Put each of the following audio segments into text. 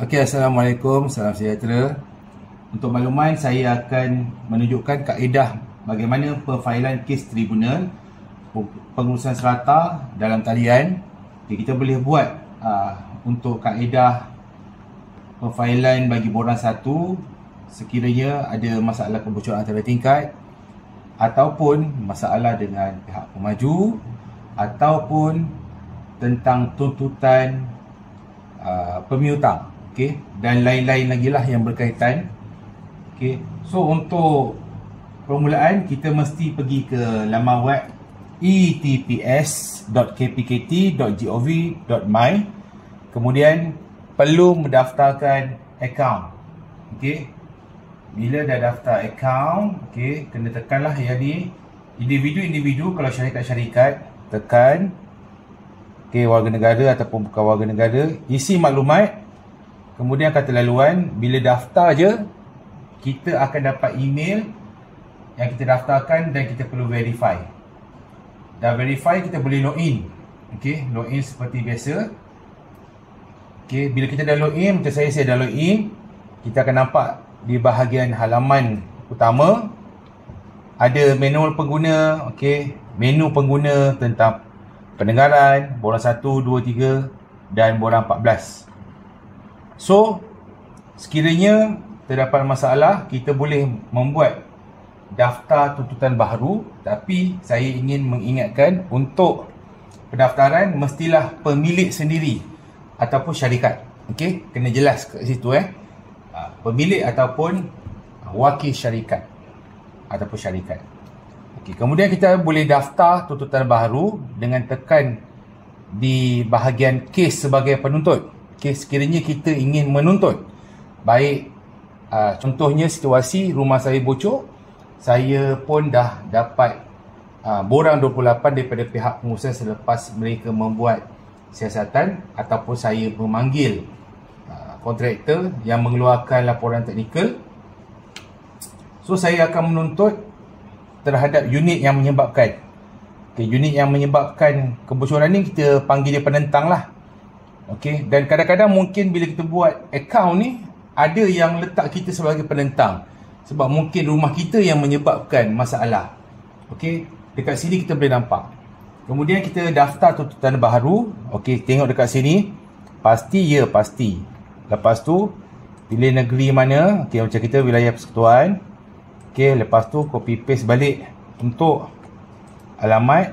Okey, Assalamualaikum, salam sejahtera. Untuk makluman, saya akan menunjukkan kaedah bagaimana perfailan kes tribunal pengurusan serata dalam talian. Okay, kita boleh buat untuk kaedah perfailan bagi borang satu sekiranya ada masalah kebocoran antara tingkat ataupun masalah dengan pihak pemaju ataupun tentang tuntutan pemiutang, okey, dan lain-lain lagi lah yang berkaitan. Okey, so untuk permulaan kita mesti pergi ke laman web etps.kpkt.gov.my. Kemudian perlu mendaftarkan akaun. Okey, bila dah daftar akaun, okey, kena tekanlah yang ni individu-individu. Kalau syarikat-syarikat, tekan okey, warga negara ataupun bukan warga negara, isi maklumat, kemudian kata laluan. Bila daftar je, kita akan dapat email yang kita daftarkan dan kita perlu verify. Dah verify, kita boleh login. Okey, login seperti biasa. Okey, bila kita dah login, macam saya dah login, kita akan nampak di bahagian halaman utama ada manual pengguna. Okey, menu pengguna tentang pendengaran, borang 1, 2, 3 dan borang 14. So, sekiranya terdapat masalah, kita boleh membuat daftar tuntutan baharu. Tapi saya ingin mengingatkan, untuk pendaftaran mestilah pemilik sendiri ataupun syarikat. Okey, kena jelas kat situ pemilik ataupun wakil syarikat ataupun syarikat. Okey, kemudian kita boleh daftar tuntutan baharu dengan tekan di bahagian kes sebagai penuntut. Okey, sekiranya kita ingin menuntut, baik contohnya situasi rumah saya bocor, saya pun dah dapat borang 28 daripada pihak pengurusan selepas mereka membuat siasatan, ataupun saya memanggil kontraktor yang mengeluarkan laporan teknikal. So, saya akan menuntut terhadap unit yang menyebabkan. Okay, unit yang menyebabkan kebocoran ni kita panggil dia penentang lah. Okay, dan kadang-kadang mungkin bila kita buat akaun ni, ada yang letak kita sebagai penentang sebab mungkin rumah kita yang menyebabkan masalah. Okey, dekat sini kita boleh nampak. Kemudian kita daftar tuntutan baharu. Okey, tengok dekat sini. Pasti, ya pasti. Lepas tu pilih negeri mana. Okey, macam kita wilayah persekutuan. Okey, lepas tu copy paste balik untuk alamat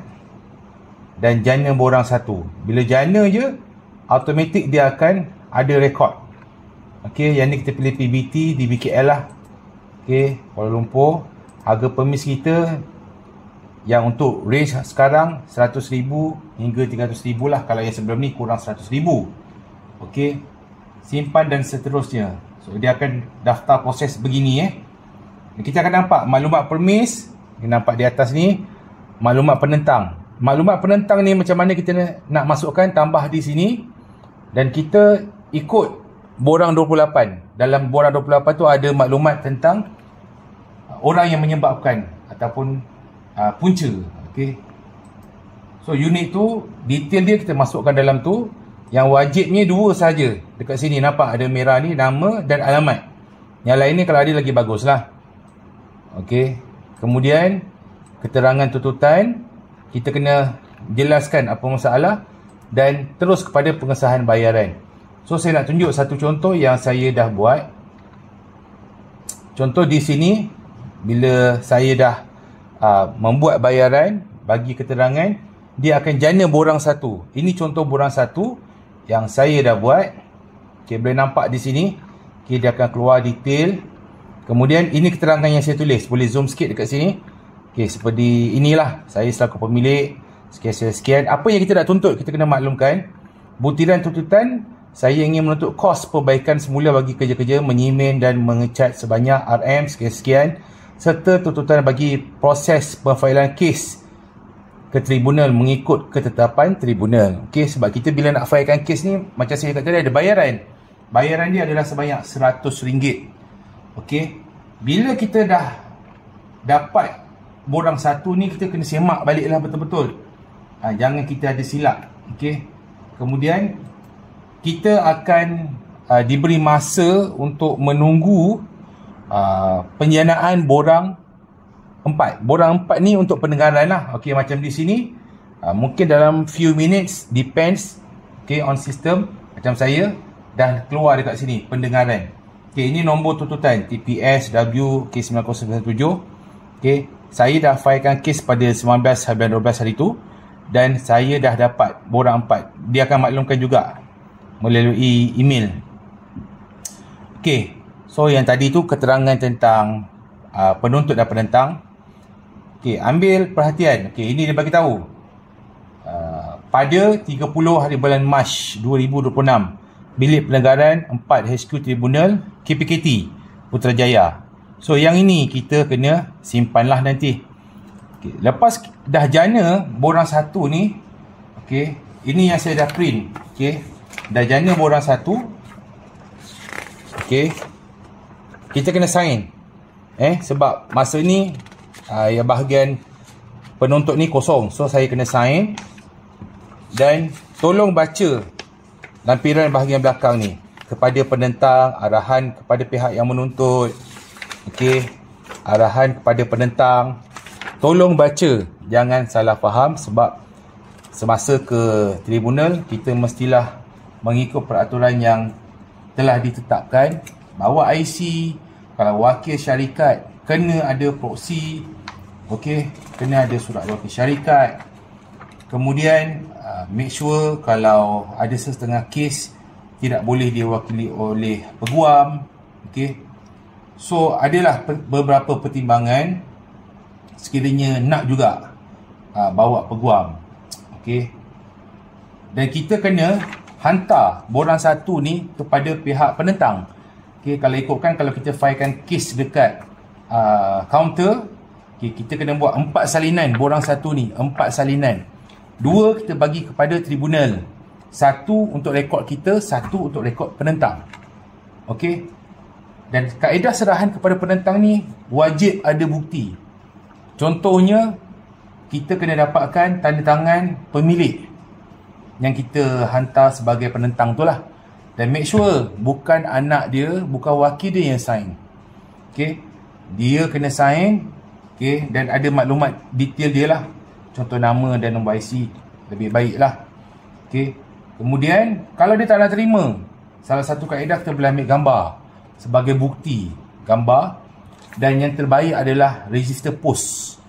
dan jana borang 1. Bila jana je, automatik dia akan ada rekod. Okey, yang ni kita pilih PBT di BKL lah. Okey, Kuala Lumpur. Harga permis kita yang untuk range sekarang 100,000 hingga 300,000 lah. Kalau yang sebelum ni kurang 100,000. Okey, simpan dan seterusnya. So, dia akan daftar proses begini Kita akan nampak maklumat permis. Nampak di atas ni maklumat penentang. Maklumat penentang ni macam mana kita nak masukkan, tambah di sini. Dan kita ikut borang 28. Dalam borang 28 tu ada maklumat tentang orang yang menyebabkan ataupun punca. Okey. So, unit tu, detail dia kita masukkan dalam tu. Yang wajibnya 2 saja. Dekat sini nampak ada merah ni, nama dan alamat. Yang lain ni kalau ada lagi baguslah. Okey. Kemudian keterangan tuntutan, kita kena jelaskan apa masalah dan terus kepada pengesahan bayaran. So, saya nak tunjuk satu contoh yang saya dah buat. Contoh di sini, bila saya dah membuat bayaran, bagi keterangan, dia akan jana borang 1. Ini contoh borang 1 yang saya dah buat. Okay, boleh nampak di sini. Okay, dia akan keluar detail. Kemudian ini keterangan yang saya tulis. Boleh zoom sikit dekat sini. Okay, seperti inilah. Saya selaku pemilik, sekian-sekian. Apa yang kita nak tuntut, kita kena maklumkan. Butiran tuntutan, saya ingin menuntut kos perbaikan semula bagi kerja-kerja menyimen dan mengecat sebanyak RM sekian-sekian, serta tuntutan bagi proses perfailan kes ke tribunal mengikut ketetapan tribunal. Okey, sebab kita bila nak failkan kes ni, macam saya kata tadi, ada bayaran. Bayaran dia adalah sebanyak RM100. Okey, bila kita dah dapat borang 1 ni, kita kena semak baliklah betul-betul. Jangan kita ada silap. Okey. Kemudian kita akan diberi masa untuk menunggu penjanaan borang 4. Borang 4 ni untuk pendengaran lah. Okey, macam di sini mungkin dalam few minutes, depends on system. Macam saya dah keluar dekat sini pendengaran. Okey, ini nombor tuntutan TPS W-9097. Okey, saya dah filekan kes pada 19/12 hari tu dan saya dah dapat borang 4. Dia akan maklumkan juga melalui email. Okey, so yang tadi tu keterangan tentang penuntut dan penentang. Okey, ambil perhatian. Okey, ini dia bagi tahu. Pada 30 hari bulan Mac 2026, Bilik Pendengaran 4 HQ Tribunal KPKT Putrajaya. So yang ini kita kena simpanlah nanti. Okay. Lepas dah jana borang 1 ni, okay, ini yang saya dah print. Okay. Dah jana borang 1. Okay. Kita kena sign. Sebab masa ni yang bahagian penuntut ni kosong. So saya kena sign. Dan tolong baca lampiran bahagian belakang ni kepada penentang, arahan kepada pihak yang menuntut. Okey, arahan kepada penentang. Tolong baca, jangan salah faham, sebab semasa ke tribunal kita mestilah mengikut peraturan yang telah ditetapkan. Bawa IC, kalau wakil syarikat kena ada proksi. Okey, kena ada surat wakil syarikat. Kemudian make sure kalau ada setengah kes tidak boleh diwakili oleh peguam. Okey. So adalah beberapa pertimbangan sekiranya nak juga bawa peguam. Okey. Dan kita kena hantar borang 1 ni kepada pihak penentang. Okey, kalau ikutkan kalau kita filekan kes dekat kaunter, okey, kita kena buat 4 salinan borang 1 ni, 4 salinan. 2 kita bagi kepada tribunal. 1 untuk rekod kita, 1 untuk rekod penentang. Okey. Dan kaedah serahan kepada penentang ni wajib ada bukti. Contohnya, kita kena dapatkan tanda tangan pemilik yang kita hantar sebagai penentang tu lah. Dan make sure bukan anak dia, bukan wakil dia yang sign. Okey. Dia kena sign. Okey. Dan ada maklumat detail dia lah. Contoh nama dan nombor IC, lebih baik lah. Okay. Kemudian kalau dia tak nak terima, salah satu kaedah kita boleh ambil gambar sebagai bukti gambar. Dan yang terbaik adalah register post.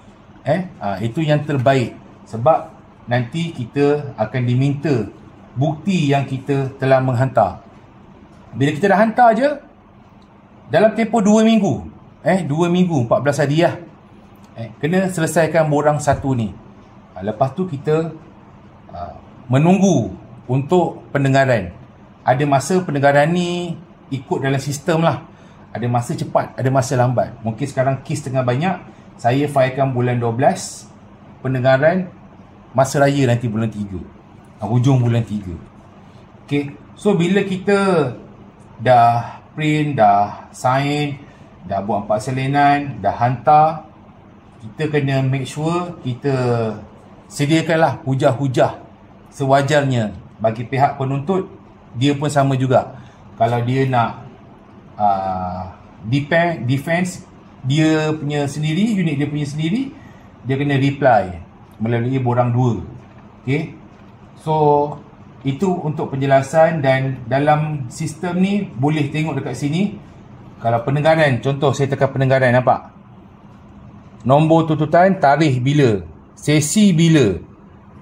Itu yang terbaik, sebab nanti kita akan diminta bukti yang kita telah menghantar. Bila kita dah hantar je, dalam tempoh 2 minggu 2 minggu 14 hari lah, kena selesaikan borang 1 ni. Lepas tu kita menunggu untuk pendengaran. Ada masa pendengaran ni ikut dalam sistem lah. Ada masa cepat, ada masa lambat. Mungkin sekarang kes tengah banyak, saya filekan bulan 12, pendengaran masa raya nanti bulan 3, hujung bulan 3. Okay. So bila kita dah print, dah sign, dah buat 4 salinan, dah hantar, kita kena make sure kita sediakanlah hujah-hujah sewajarnya bagi pihak penuntut. Dia pun sama juga. Kalau dia nak defense dia punya sendiri, unit dia punya sendiri, dia kena reply melalui borang 2. Okay. So itu untuk penjelasan. Dan dalam sistem ni boleh tengok dekat sini, kalau pendengaran, contoh saya tekan pendengaran, nampak nombor tuntutan, tarikh bila, sesi bila,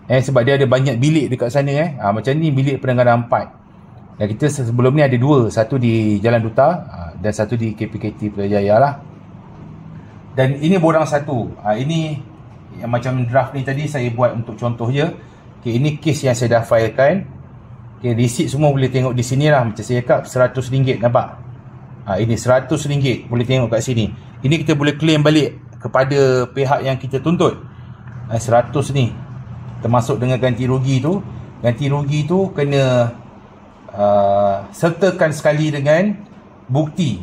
sebab dia ada banyak bilik dekat sana. Macam ni bilik pendengaran 4. Dan kita sebelum ni ada 2, satu di Jalan Duta dan satu di KPKT Putrajaya lah. Dan ini borang 1. Ini yang macam draft ni tadi saya buat untuk contoh je. Okay, ini kes yang saya dah filekan. Okay, receipt semua boleh tengok di sini lah. Macam saya cakap, RM100, nampak? Ini RM100, boleh tengok kat sini. Ini kita boleh claim balik kepada pihak yang kita tuntut. 100 ni termasuk dengan ganti rugi tu. Ganti rugi tu kena sertakan sekali dengan bukti.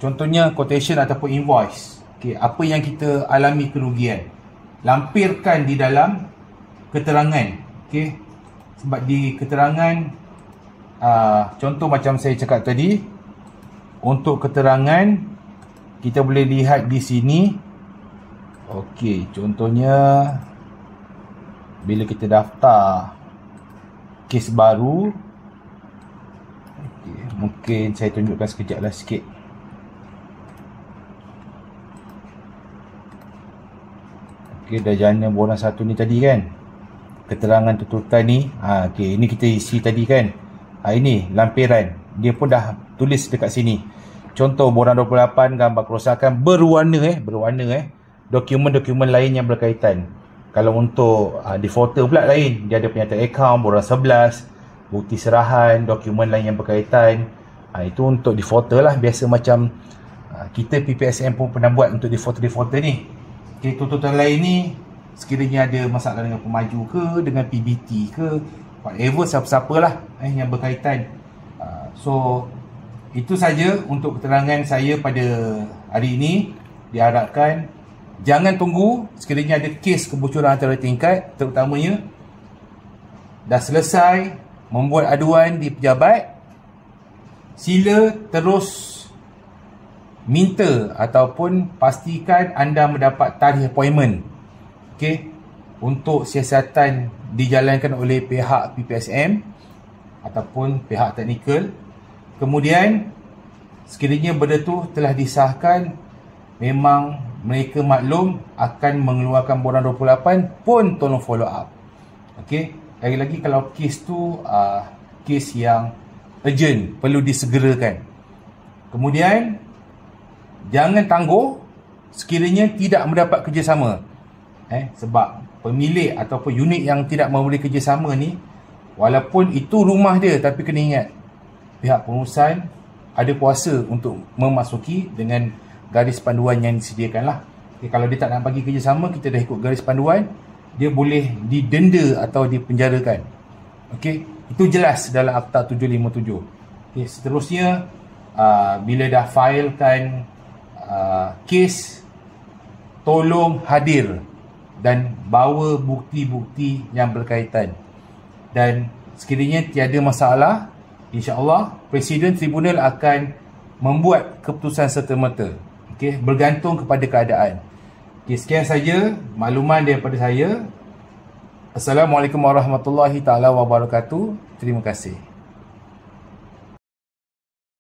Contohnya quotation ataupun invoice. Okay, apa yang kita alami kerugian, lampirkan di dalam keterangan. Okay, sebab di keterangan contoh macam saya cakap tadi, untuk keterangan kita boleh lihat di sini. Okey, contohnya bila kita daftar kes baru, okay, mungkin saya tunjukkan sekejap lah sikit. Okey, dah jana borang 1 ni tadi kan, keterangan tuntutan ni. Okey, ini kita isi tadi kan. Ini lampiran, dia pun dah tulis dekat sini. Contoh borang 28, gambar kerosakan berwarna dokumen-dokumen lain yang berkaitan. Kalau untuk defaulter pula lain, dia ada penyataan akaun, borang 11, bukti serahan, dokumen lain yang berkaitan. Itu untuk defaulter lah. Biasa macam kita PPSM pun pernah buat untuk defaulter ni. Okay, tuntutan lain ni sekiranya ada masalah dengan pemaju ke, dengan PBT ke, whatever, siapa-siapa lah yang berkaitan. So itu saja untuk keterangan saya pada hari ini. Diharapkan jangan tunggu sekiranya ada kes kebocoran antara tingkat, terutamanya dah selesai membuat aduan di pejabat, sila terus minta ataupun pastikan anda mendapat tarikh appointment, okay, untuk siasatan dijalankan oleh pihak PPSM ataupun pihak teknikal. Kemudian sekiranya benda tu telah disahkan, memang mereka maklum akan mengeluarkan borang 28 pun tolong follow up. Okey, lagi-lagi kalau kes tu kes yang urgent, perlu disegerakan. Kemudian jangan tangguh sekiranya tidak mendapat kerjasama. Sebab pemilik ataupun unit yang tidak memberi kerjasama ni, walaupun itu rumah dia, tapi kena ingat pihak pengurusan ada kuasa untuk memasuki dengan garis panduan yang disediakan lah. Okay, kalau dia tak nak bagi kerjasama, kita dah ikut garis panduan, dia boleh didenda atau dipenjarakan. Okey, itu jelas dalam Akta 757. Okay, seterusnya bila dah filekan kes, tolong hadir dan bawa bukti-bukti yang berkaitan. Dan sekiranya tiada masalah, insya-Allah Presiden Tribunal akan membuat keputusan serta-merta. Okey, bergantung kepada keadaan. Okey, sekian saja makluman daripada saya. Assalamualaikum warahmatullahi taala wabarakatuh. Terima kasih.